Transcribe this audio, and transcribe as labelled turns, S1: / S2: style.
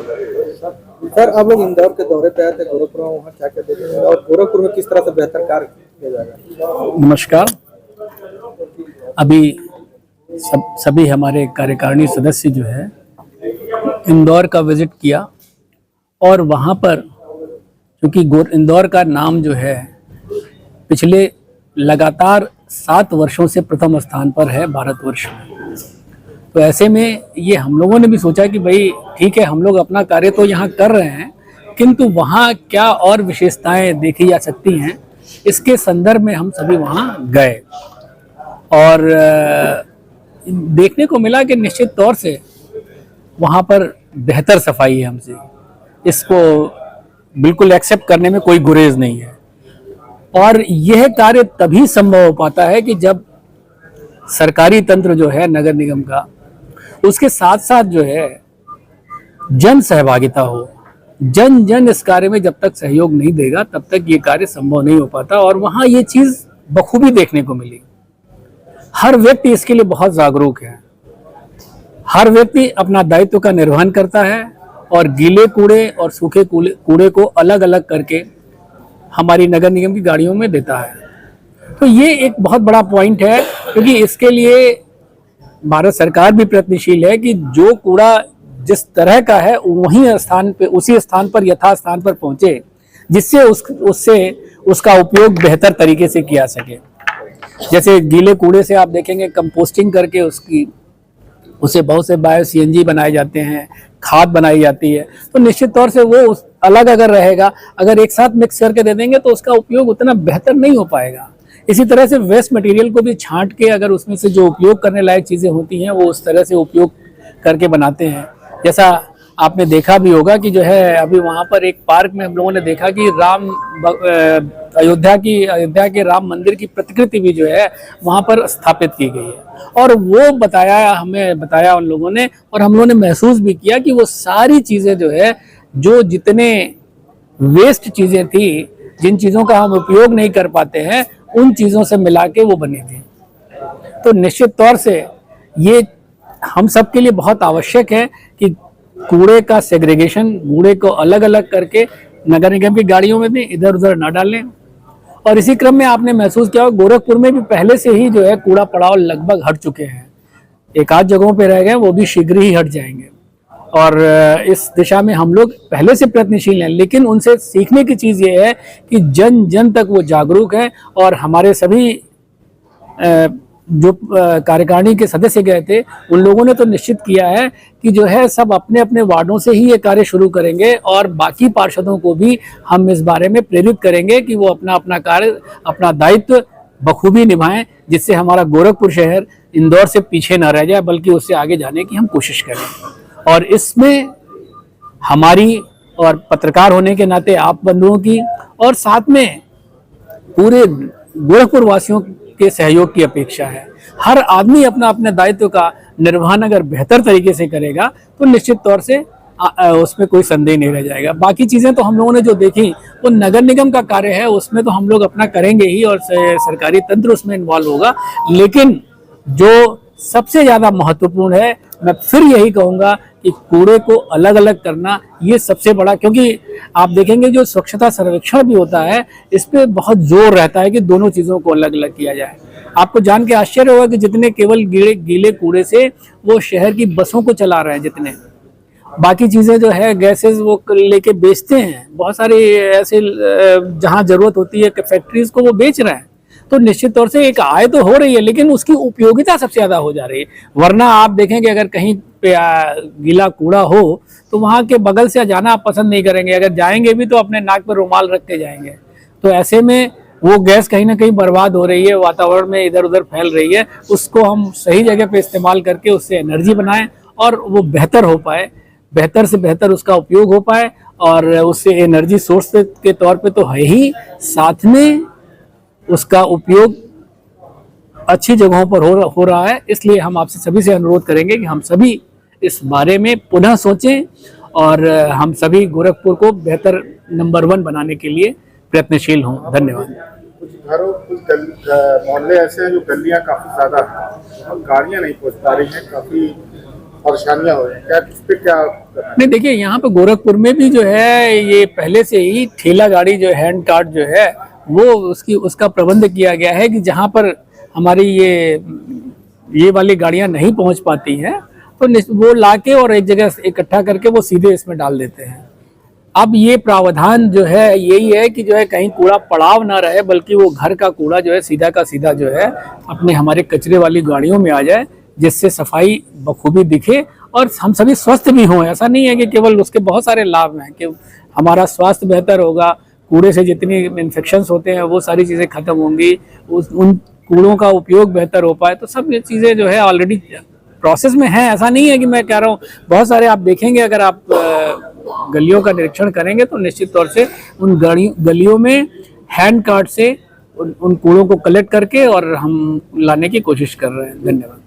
S1: Sir, आप लोग इंदौर के दौरे पे आए थे, गोरखपुर में, वहाँ क्या क्या देखेंगे और गोरखपुर में किस तरह से बेहतर कार्य किया जाएगा?
S2: नमस्कार। अभी सभी हमारे कार्यकारिणी सदस्य जो है इंदौर का विजिट किया और वहाँ पर क्योंकि इंदौर का नाम जो है पिछले लगातार 7 वर्षों से प्रथम स्थान पर है भारतवर्ष में, तो ऐसे में ये हम लोगों ने भी सोचा कि भाई ठीक है, हम लोग अपना कार्य तो यहाँ कर रहे हैं, किंतु वहाँ क्या और विशेषताएं देखी जा सकती हैं, इसके संदर्भ में हम सभी वहाँ गए और देखने को मिला कि निश्चित तौर से वहाँ पर बेहतर सफाई है। हमसे इसको बिल्कुल एक्सेप्ट करने में कोई गुरेज नहीं है और यह कार्य तभी संभव हो पाता है कि जब सरकारी तंत्र जो है नगर निगम का, उसके साथ साथ जो है जन सहभागिता हो। जन जन इस कार्य में जब तक सहयोग नहीं देगा तब तक ये कार्य संभव नहीं हो पाता और वहाँ ये चीज़ बखूबी देखने को मिली। हर व्यक्ति इसके लिए बहुत जागरूक है, हर व्यक्ति अपना दायित्व का निर्वहन करता है और गीले कूड़े और सूखे कूड़े को अलग अलग करके हमारी नगर निगम की गाड़ियों में देता है। तो ये एक बहुत बड़ा पॉइंट है, क्योंकि इसके लिए भारत सरकार भी प्रयत्नशील है कि जो कूड़ा जिस तरह का है वहीं स्थान पे, उसी स्थान पर, यथा स्थान पर पहुंचे, जिससे उससे उसका उपयोग बेहतर तरीके से किया सके। जैसे गीले कूड़े से आप देखेंगे कंपोस्टिंग करके उसे बहुत से बायो सीएनजी बनाए जाते हैं, खाद बनाई जाती है, तो निश्चित तौर से वो अलग अगर रहेगा, अगर एक साथ मिक्स करके दे देंगे तो उसका उपयोग उतना बेहतर नहीं हो पाएगा। इसी तरह से वेस्ट मटेरियल को भी छांट के अगर उसमें से जो उपयोग करने लायक चीज़ें होती हैं वो उस तरह से उपयोग करके बनाते हैं। जैसा आपने देखा भी होगा कि जो है अभी वहाँ पर एक पार्क में हम लोगों ने देखा कि अयोध्या के राम मंदिर की प्रतिकृति भी जो है वहाँ पर स्थापित की गई है और वो हमें बताया उन लोगों ने, और हम लोगों ने महसूस भी किया कि वो सारी चीज़ें जो है, जो जितने वेस्ट चीज़ें थी, जिन चीज़ों का हम उपयोग नहीं कर पाते हैं, उन चीज़ों से मिला के वो बनी थी। तो निश्चित तौर से ये हम सब के लिए बहुत आवश्यक है कि कूड़े का सेग्रीगेशन, कूड़े को अलग अलग करके नगर निगम की गाड़ियों में भी इधर उधर ना डालें। और इसी क्रम में आपने महसूस किया होगा गोरखपुर में भी पहले से ही जो है कूड़ा पड़ाव लगभग हट चुके हैं, एक आध जगहों पे रह गए, वो भी शीघ्र ही हट जाएंगे और इस दिशा में हम लोग पहले से प्रयत्नशील हैं। लेकिन उनसे सीखने की चीज़ ये है कि जन जन तक वो जागरूक हैं और हमारे सभी जो कार्यकारिणी के सदस्य गए थे उन लोगों ने तो निश्चित किया है कि जो है सब अपने अपने वार्डों से ही ये कार्य शुरू करेंगे और बाकी पार्षदों को भी हम इस बारे में प्रेरित करेंगे कि वो अपना अपना कार्य, अपना दायित्व बखूबी निभाएं, जिससे हमारा गोरखपुर शहर इंदौर से पीछे ना रह जाए बल्कि उससे आगे जाने की हम कोशिश करें। और इसमें हमारी और पत्रकार होने के नाते आप बंधुओं की और साथ में पूरे गोरखपुर वासियों के सहयोग की अपेक्षा है। हर आदमी अपना अपने दायित्व का निर्वहन अगर बेहतर तरीके से करेगा तो निश्चित तौर से उसमें कोई संदेह नहीं रह जाएगा। बाकी चीज़ें तो हम लोगों ने जो देखी वो नगर निगम का कार्य है, उसमें तो हम लोग अपना करेंगे ही और सरकारी तंत्र उसमें इन्वॉल्व होगा। लेकिन जो सबसे ज़्यादा महत्वपूर्ण है, मैं फिर यही कहूँगा कि कूड़े को अलग अलग करना ये सबसे बड़ा, क्योंकि आप देखेंगे जो स्वच्छता सर्वेक्षण भी होता है इस पे बहुत जोर रहता है कि दोनों चीज़ों को अलग अलग किया जाए। आपको जान के आश्चर्य होगा कि जितने केवल गीले कूड़े से वो शहर की बसों को चला रहे हैं, जितने बाकी चीज़ें जो है गैसेस वो लेके बेचते हैं, बहुत सारे ऐसे जहाँ ज़रूरत होती है फैक्ट्रीज को वो बेच रहे हैं। तो निश्चित तौर से एक आय तो हो रही है लेकिन उसकी उपयोगिता सबसे ज़्यादा हो जा रही है। वरना आप देखेंगे अगर कहीं पे गीला कूड़ा हो तो वहाँ के बगल से जाना आप पसंद नहीं करेंगे, अगर जाएंगे भी तो अपने नाक पर रुमाल रख के जाएंगे। तो ऐसे में वो गैस कहीं ना कहीं बर्बाद हो रही है, वातावरण में इधर उधर फैल रही है। उसको हम सही जगह पे इस्तेमाल करके उससे एनर्जी बनाएं और वो बेहतर हो पाए, बेहतर से बेहतर उसका उपयोग हो पाए और उससे एनर्जी सोर्स के तौर पे तो है ही, साथ में उसका उपयोग अच्छी जगहों पर हो रहा है। इसलिए हम आपसे सभी से अनुरोध करेंगे कि हम सभी इस बारे में पुनः सोचें और हम सभी गोरखपुर को बेहतर नंबर 1 बनाने के लिए प्रयत्नशील हों। धन्यवाद।
S3: कुछ घरों, कुछ मोहल्ले ऐसे हैं जो गलियां काफ़ी ज़्यादा हैं और गाड़ियां नहीं पहुंच पा रही हैं, काफ़ी
S1: परेशानियां हो रही, क्या इस पे क्या करना है?
S2: नहीं देखिए, यहाँ पे गोरखपुर में भी जो है ये पहले से ही ठेला गाड़ी जो हैंड कार्ट जो है वो उसका प्रबंध किया गया है कि जहाँ पर हमारी ये वाली गाड़ियाँ नहीं पहुँच पाती हैं तो वो लाके और एक जगह इकट्ठा करके वो सीधे इसमें डाल देते हैं। अब ये प्रावधान जो है यही है कि जो है कहीं कूड़ा पड़ाव ना रहे, बल्कि वो घर का कूड़ा जो है सीधा का सीधा जो है अपने हमारे कचरे वाली गाड़ियों में आ जाए, जिससे सफाई बखूबी दिखे और हम सभी स्वस्थ भी हों। ऐसा नहीं है कि केवल उसके बहुत सारे लाभ हैं कि हमारा स्वास्थ्य बेहतर होगा, कूड़े से जितनी इन्फेक्शंस होते हैं वो सारी चीज़ें खत्म होंगी, उन कूड़ों का उपयोग बेहतर हो पाए। तो सब ये चीज़ें जो है ऑलरेडी प्रोसेस में है। ऐसा नहीं है कि मैं कह रहा हूँ, बहुत सारे आप देखेंगे, अगर आप गलियों का निरीक्षण करेंगे तो निश्चित तौर से उन गलियों में हैंड कार्ट से उन कूड़ों को कलेक्ट करके और हम लाने की कोशिश कर रहे हैं। धन्यवाद।